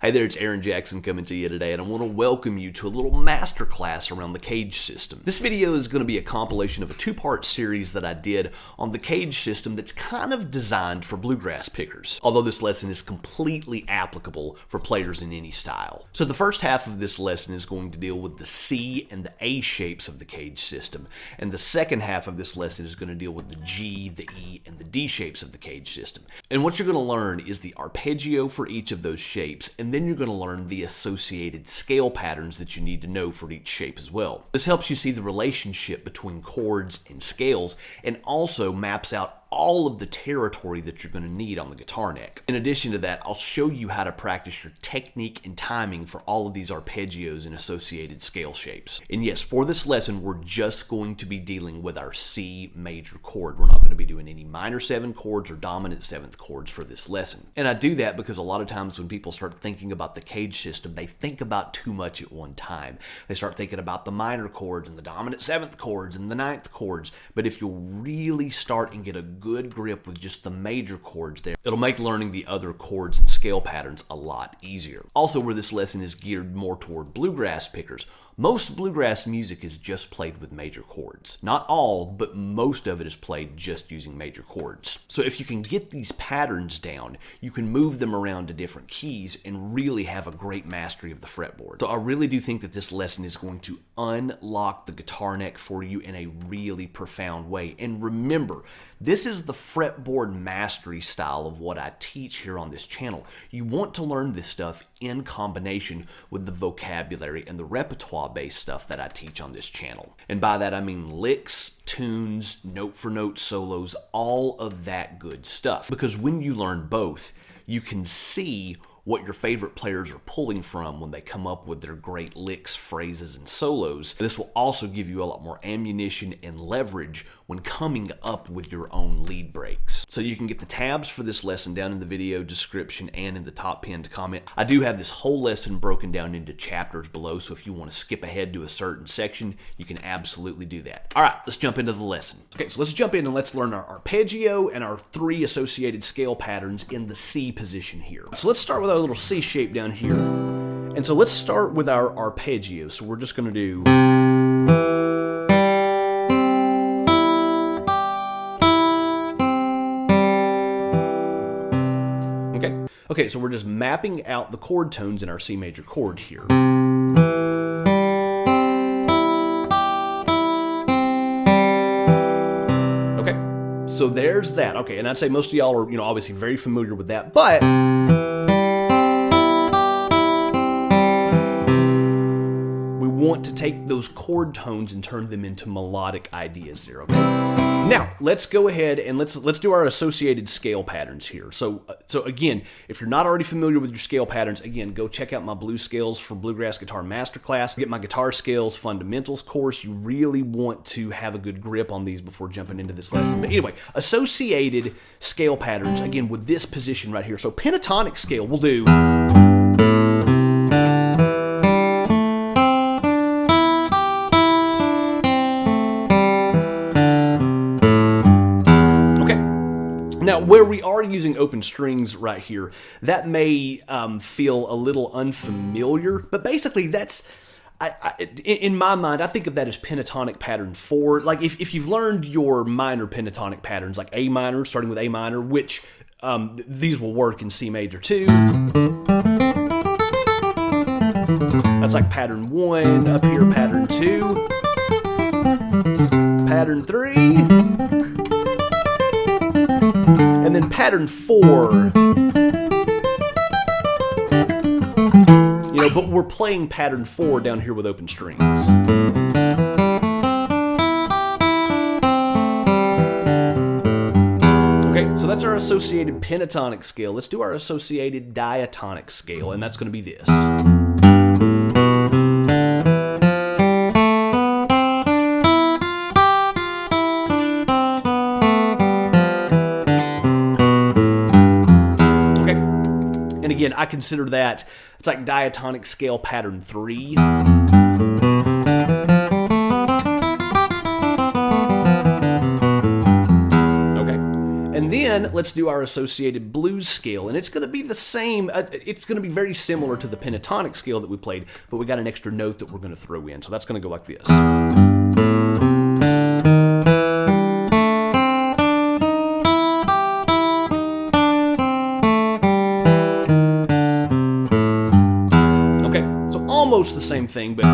Hey there, it's Aaron Jackson coming to you today, and I want to welcome you to a little masterclass around the CAGED system. This video is going to be a compilation of a two-part series that I did on the CAGED system that's kind of designed for bluegrass pickers, although this lesson is completely applicable for players in any style. So the first half of this lesson is going to deal with the C and the A shapes of the CAGED system, and the second half of this lesson is going to deal with the G, the E, and the D shapes of the CAGED system. And what you're going to learn is the arpeggio for each of those shapes, and then you're going to learn the associated scale patterns that you need to know for each shape as well. This helps you see the relationship between chords and scales, and also maps out all of the territory that you're going to need on the guitar neck. In addition to that, I'll show you how to practice your technique and timing for all of these arpeggios and associated scale shapes. And yes, for this lesson, we're just going to be dealing with our C major chord. We're not going to be doing any minor 7 chords or dominant 7th chords for this lesson. And I do that because a lot of times when people start thinking about the CAGED system, they think about too much at one time. They start thinking about the minor chords and the dominant 7th chords and the 9th chords. But if you'll really start and get a good grip with just the major chords there, it'll make learning the other chords and scale patterns a lot easier. Also, where this lesson is geared more toward bluegrass pickers, most bluegrass music is just played with major chords. Not all, but most of it is played just using major chords. So if you can get these patterns down, you can move them around to different keys and really have a great mastery of the fretboard. So I really do think that this lesson is going to unlock the guitar neck for you in a really profound way. And remember, this is the fretboard mastery style of what I teach here on this channel. You want to learn this stuff in combination with the vocabulary and the repertoire-based stuff that I teach on this channel. And by that I mean licks, tunes, note-for-note solos, all of that good stuff. Because when you learn both, you can see what your favorite players are pulling from when they come up with their great licks, phrases, and solos. This will also give you a lot more ammunition and leverage when coming up with your own lead breaks. So you can get the tabs for this lesson down in the video description and in the top pinned comment. I do have this whole lesson broken down into chapters below, so if you want to skip ahead to a certain section, you can absolutely do that. All right, let's jump into the lesson. Okay, so let's jump in and let's learn our arpeggio and our 3 associated scale patterns in the C position here. So let's start with our little C shape down here. And so let's start with our arpeggio. So we're just going to do... Okay, so we're just mapping out the chord tones in our C major chord here. Okay, so there's that. Okay, and I'd say most of y'all are, obviously very familiar with that, but we want to take those chord tones and turn them into melodic ideas there, okay? Now, let's go ahead and let's do our associated scale patterns here. So again, if you're not already familiar with your scale patterns, again, go check out my Blues Scales for Bluegrass Guitar Masterclass. Get my Guitar Scales Fundamentals course. You really want to have a good grip on these before jumping into this lesson. But anyway, associated scale patterns, again, with this position right here. So pentatonic scale, we'll do... Now, where we are using open strings right here, that may feel a little unfamiliar, but basically that's, in my mind, I think of that as pentatonic pattern 4. Like if you've learned your minor pentatonic patterns, like A minor, starting with A minor, which these will work in C major too. That's like pattern 1, up here pattern 2, pattern 3, and then pattern 4, but we're playing pattern 4 down here with open strings. Okay, so that's our associated pentatonic scale. Let's do our associated diatonic scale, and that's going to be this. Again, I consider that, it's like diatonic scale pattern 3. Okay. And then then let's do our associated blues scale, and it's going to be the same. It's going to be very similar to the pentatonic scale that we played, but we got an extra note that we're going to throw in. So that's going to go like this. Okay, so almost the same thing, but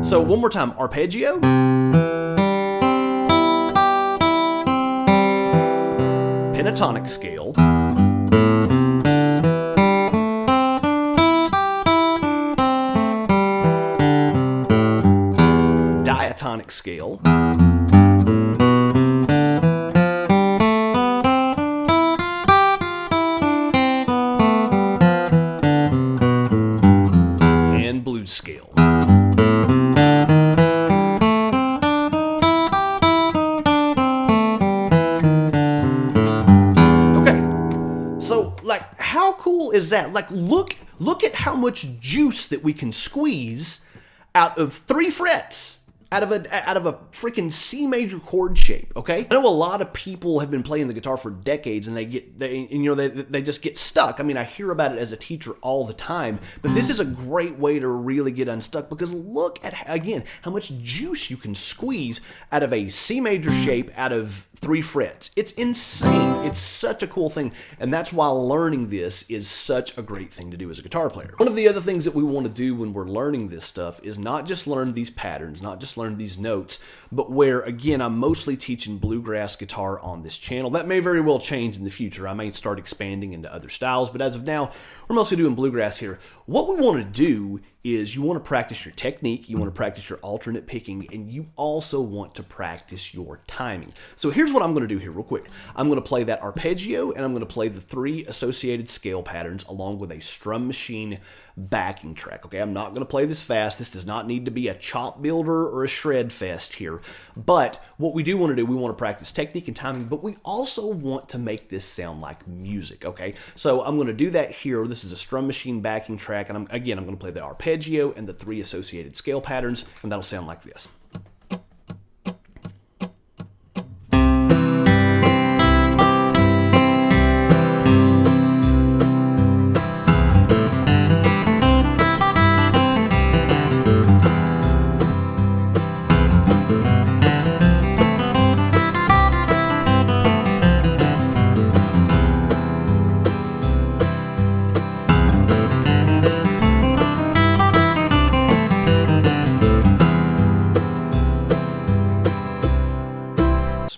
so one more time, arpeggio, pentatonic scale, diatonic scale, and blues scale. So, like, how cool is that? Like, look at how much juice that we can squeeze out of 3 frets, out of a freaking C major chord shape. Okay, I know a lot of people have been playing the guitar for decades, and they just get stuck. I mean, I hear about it as a teacher all the time, but this is a great way to really get unstuck, because look at, again, how much juice you can squeeze out of a C major shape out of 3 frets. It's insane. It's such a cool thing, and that's why learning this is such a great thing to do as a guitar player. One of the other things that we want to do when we're learning this stuff is not just learn these patterns, not just learn these notes, but where, again, I'm mostly teaching bluegrass guitar on this channel. That may very well change in the future. I may start expanding into other styles, but as of now, we're mostly doing bluegrass here. What we want to do is you want to practice your technique, you want to practice your alternate picking, and you also want to practice your timing. So here's what I'm going to do here real quick. I'm going to play that arpeggio, and I'm going to play the 3 associated scale patterns along with a strum machine backing track. Okay, I'm not going to play this fast. This does not need to be a chop builder or a shred fest here. But what we do want to do, we want to practice technique and timing, but we also want to make this sound like music. Okay, so I'm going to do that here. This is a strum machine backing track, and I'm going to play the arpeggio and the 3 associated scale patterns, and that'll sound like this.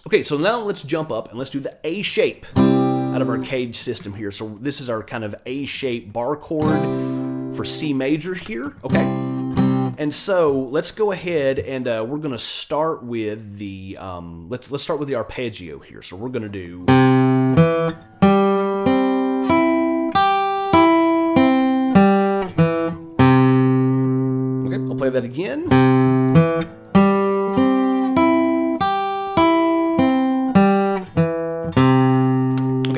Okay, so now let's jump up and let's do the A shape out of our CAGED system here. So this is our kind of A shape bar chord for C major here, okay? And so let's go ahead and we're gonna start with the, let's start with the arpeggio here. So we're gonna do, okay, I'll play that again.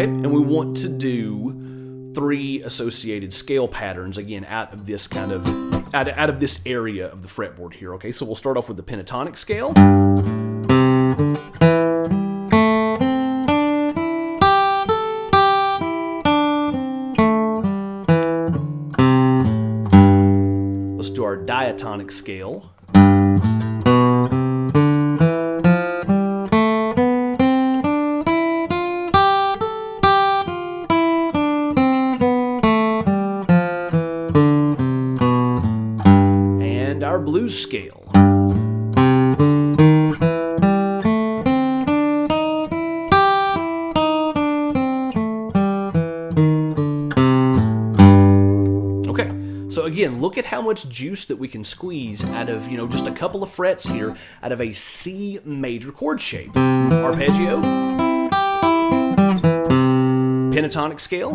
And we want to do 3 associated scale patterns, again, out of this kind of, out of this area of the fretboard here, okay? So we'll start off with the pentatonic scale. Let's do our diatonic scale. Our blues scale. Okay, so again, look at how much juice that we can squeeze out of, just a couple of frets here out of a C major chord shape. Arpeggio, pentatonic scale,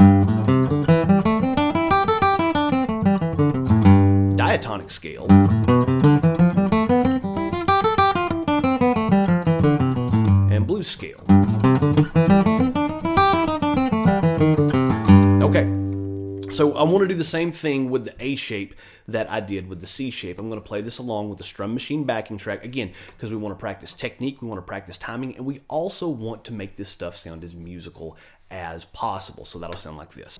diatonic scale, and blues scale. Okay, So I want to do the same thing with the A shape that I did with the C shape. I'm going to play this along with the Strum Machine backing track, again, because we want to practice technique, we want to practice timing, and we also want to make this stuff sound as musical as possible. So that'll sound like this.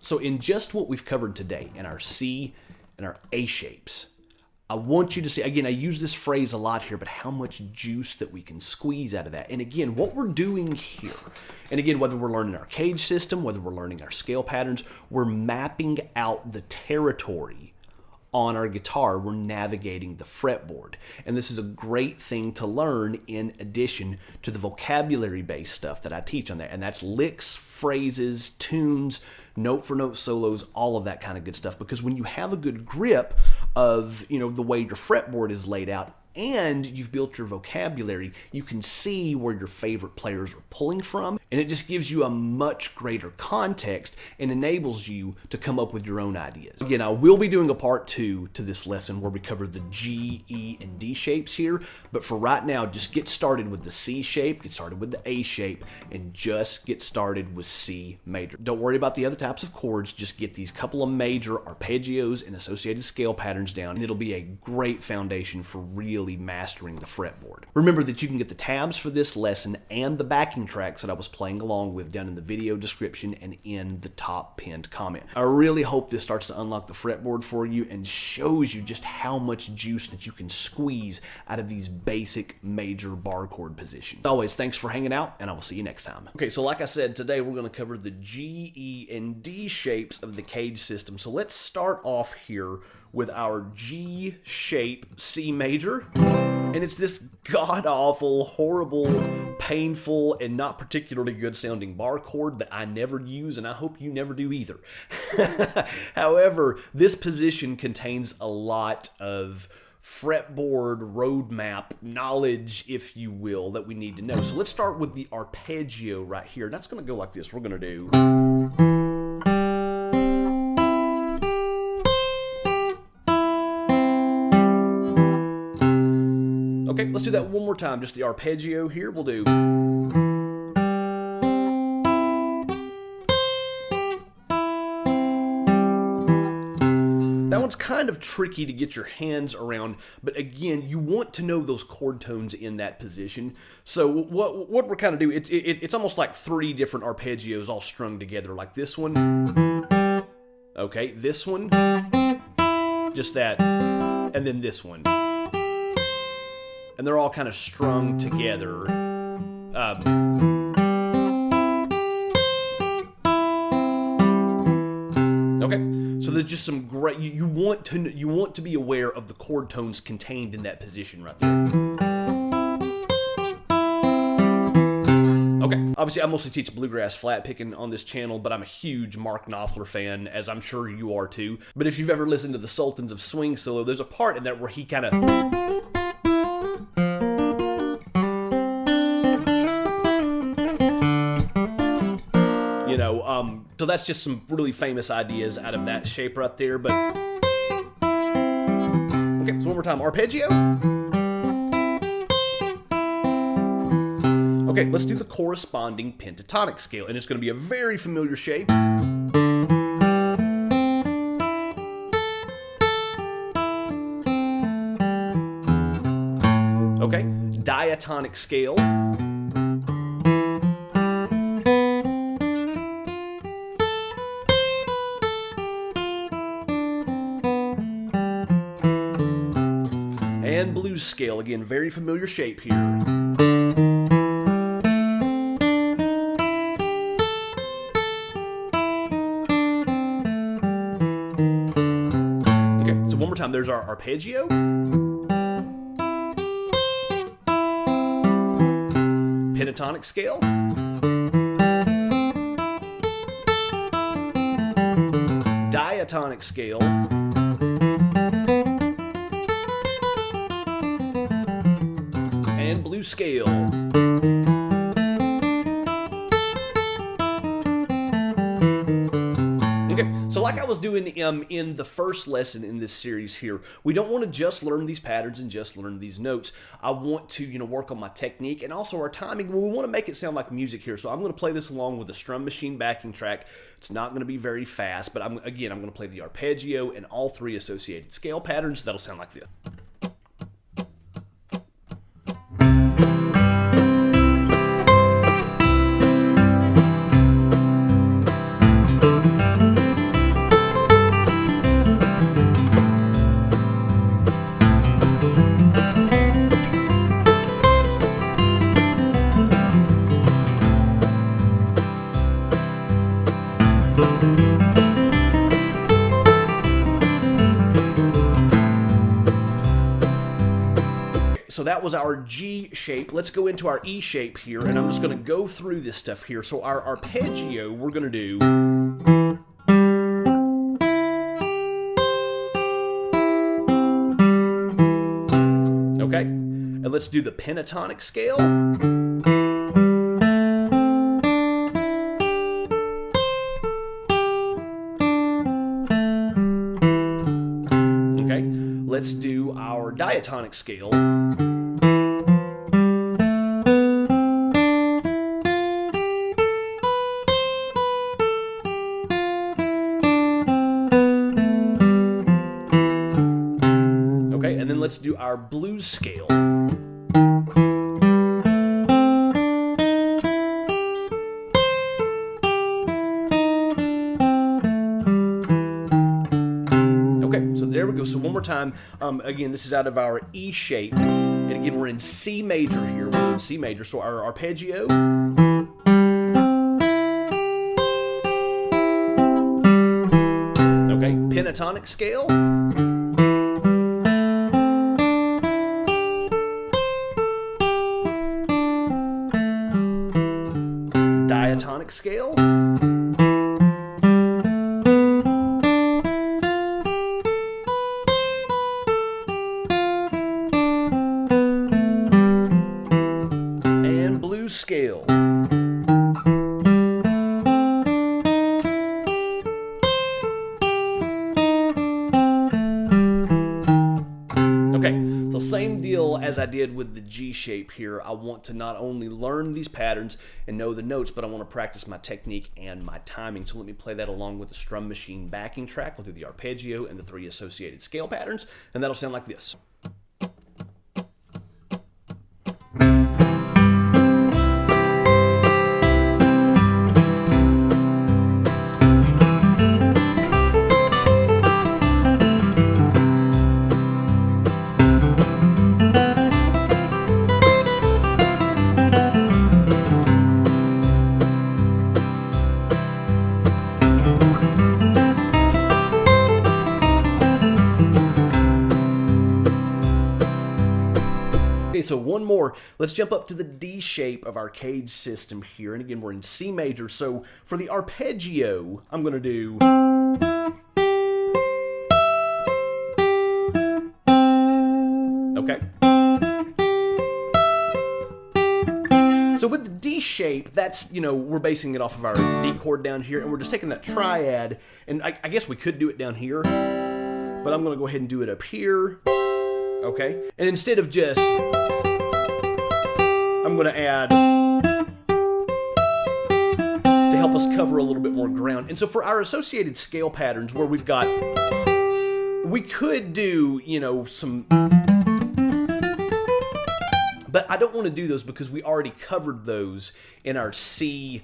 So in just what we've covered today in our C and our A shapes, I want you to see, again, I use this phrase a lot here, but how much juice that we can squeeze out of that. And again, what we're doing here, and again, whether we're learning our CAGED system, whether we're learning our scale patterns, we're mapping out the territory on our guitar. We're navigating the fretboard. And this is a great thing to learn in addition to the vocabulary-based stuff that I teach on there. And that's licks, phrases, tunes, note for note solos, all of that kind of good stuff. Because when you have a good grip of, the way your fretboard is laid out, and you've built your vocabulary, you can see where your favorite players are pulling from, and it just gives you a much greater context and enables you to come up with your own ideas. Again, I will be doing a part 2 to this lesson where we cover the G, E, and D shapes here, but for right now, just get started with the C shape, get started with the A shape, and just get started with C major. Don't worry about the other types of chords, just get these couple of major arpeggios and associated scale patterns down, and it'll be a great foundation for really mastering the fretboard. Remember that you can get the tabs for this lesson and the backing tracks that I was playing along with down in the video description and in the top pinned comment. I really hope this starts to unlock the fretboard for you and shows you just how much juice that you can squeeze out of these basic major bar chord positions. As always, thanks for hanging out, and I will see you next time. Okay, so like I said, today we're going to cover the G, E, and D shapes of the CAGED system. So let's start off here with our G shape C major, and it's this god-awful, horrible, painful, and not particularly good sounding bar chord that I never use, and I hope you never do either. However, this position contains a lot of fretboard roadmap knowledge, if you will, that we need to know. So let's start with the arpeggio right here. That's going to go like this. We're going to do... Okay, let's do that one more time. Just the arpeggio here. We'll do. That one's kind of tricky to get your hands around, but again, you want to know those chord tones in that position. So what we're kind of doing, it's almost like 3 different arpeggios all strung together, like this one. Okay, this one, just that, and then this one. And they're all kind of strung together. Okay, so there's just some great. You want to be aware of the chord tones contained in that position right there. Okay, obviously I mostly teach bluegrass flat picking on this channel, but I'm a huge Mark Knopfler fan, as I'm sure you are too. But if you've ever listened to the Sultans of Swing solo, there's a part in that where he kind of. So that's just some really famous ideas out of that shape right there, but... Okay, so one more time, arpeggio. Okay, let's do the corresponding pentatonic scale, and it's going to be a very familiar shape. Okay, diatonic scale. And blues scale, again, very familiar shape here. Okay, so one more time, there's our arpeggio. Pentatonic scale. diatonic scale. And blues scale. Okay, so like I was doing in the first lesson in this series here, we don't want to just learn these patterns and just learn these notes. I want to, work on my technique and also our timing. We want to make it sound like music here, so I'm going to play this along with a strum machine backing track. It's not going to be very fast, but I'm going to play the arpeggio and all three associated scale patterns. That'll sound like this. So that was our G shape. Let's go into our E shape here, and I'm just going to go through this stuff here. So our arpeggio, we're going to do... Okay, and let's do the pentatonic scale. Okay, let's do our diatonic scale. And then let's do our blues scale. Okay, so there we go. So one more time. Again, this is out of our E shape. And again, we're in C major here. We're in C major. So our arpeggio. Okay, pentatonic scale. Diatonic scale. And blues scale. Okay, so same deal as I did with the G shape here. I want to not only learn these patterns and know the notes, but I want to practice my technique and my timing. So let me play that along with the strum machine backing track. I'll do the arpeggio and the three associated scale patterns, and that'll sound like this. Okay, so one more. Let's jump up to the D shape of our CAGED system here. And again, we're in C major. So for the arpeggio, I'm going to do... Okay. So with the D shape, that's, we're basing it off of our D chord down here, and we're just taking that triad, and I guess we could do it down here, but I'm going to go ahead and do it up here. Okay, and instead of just, I'm going to add to help us cover a little bit more ground. And so for our associated scale patterns where we've got, we could do, some, but I don't want to do those because we already covered those in our C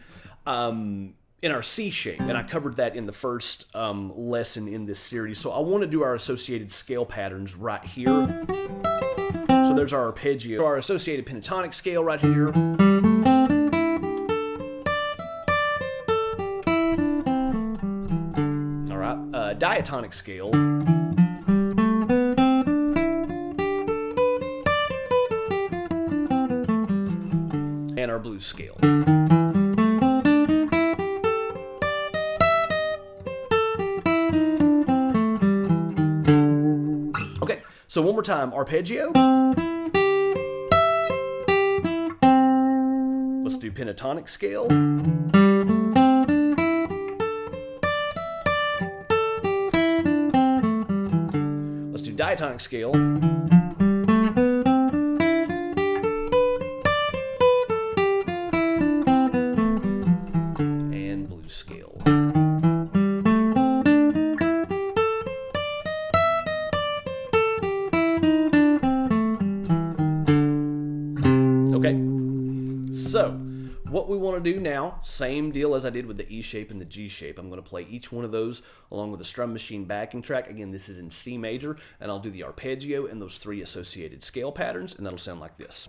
shape, and I covered that in the first lesson in this series. So I want to do our associated scale patterns right here. So there's our arpeggio, our associated pentatonic scale right here. All right, diatonic scale. And our blues scale. more time, arpeggio. Let's do pentatonic scale. Let's do diatonic scale. And blues scale. Okay, so what we want to do now, same deal as I did with the E shape and the G shape. I'm going to play each one of those along with the strum machine backing track. Again, this is in C major, and I'll do the arpeggio and those 3 associated scale patterns, and that'll sound like this.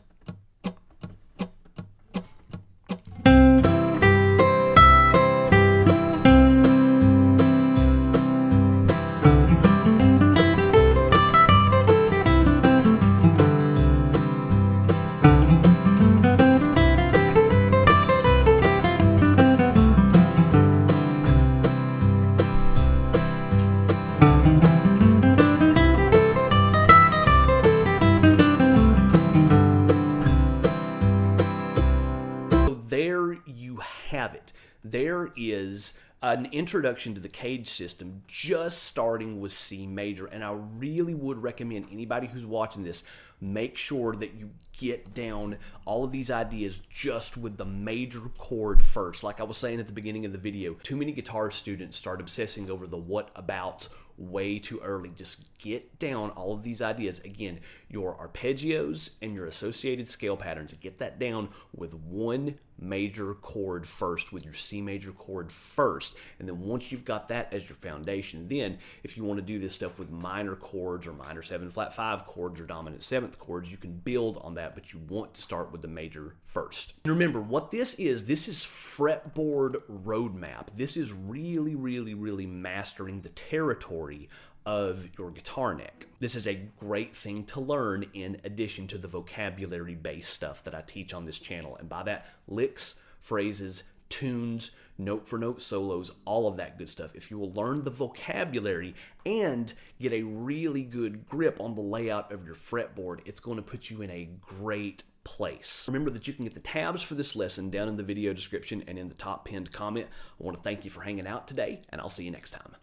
There you have it. There is an introduction to the CAGED system, just starting with C major, and I really would recommend anybody who's watching this, make sure that you get down all of these ideas just with the major chord first. Like I was saying at the beginning of the video, too many guitar students start obsessing over the what abouts way too early. Just get down all of these ideas. Again, your arpeggios and your associated scale patterns, get that down with one major chord first, with your C major chord first. And then once you've got that as your foundation, then if you want to do this stuff with minor chords or minor 7 flat 5 chords or dominant 7th chords, you can build on that, but you want to start with the major first. And remember what this is fretboard roadmap. This is really, really, really mastering the territory of your guitar neck. This is a great thing to learn in addition to the vocabulary-based stuff that I teach on this channel. And by that, licks, phrases, tunes, note-for-note solos, all of that good stuff. If you will learn the vocabulary and get a really good grip on the layout of your fretboard, it's going to put you in a great place. Remember that you can get the tabs for this lesson down in the video description and in the top pinned comment. I want to thank you for hanging out today, and I'll see you next time.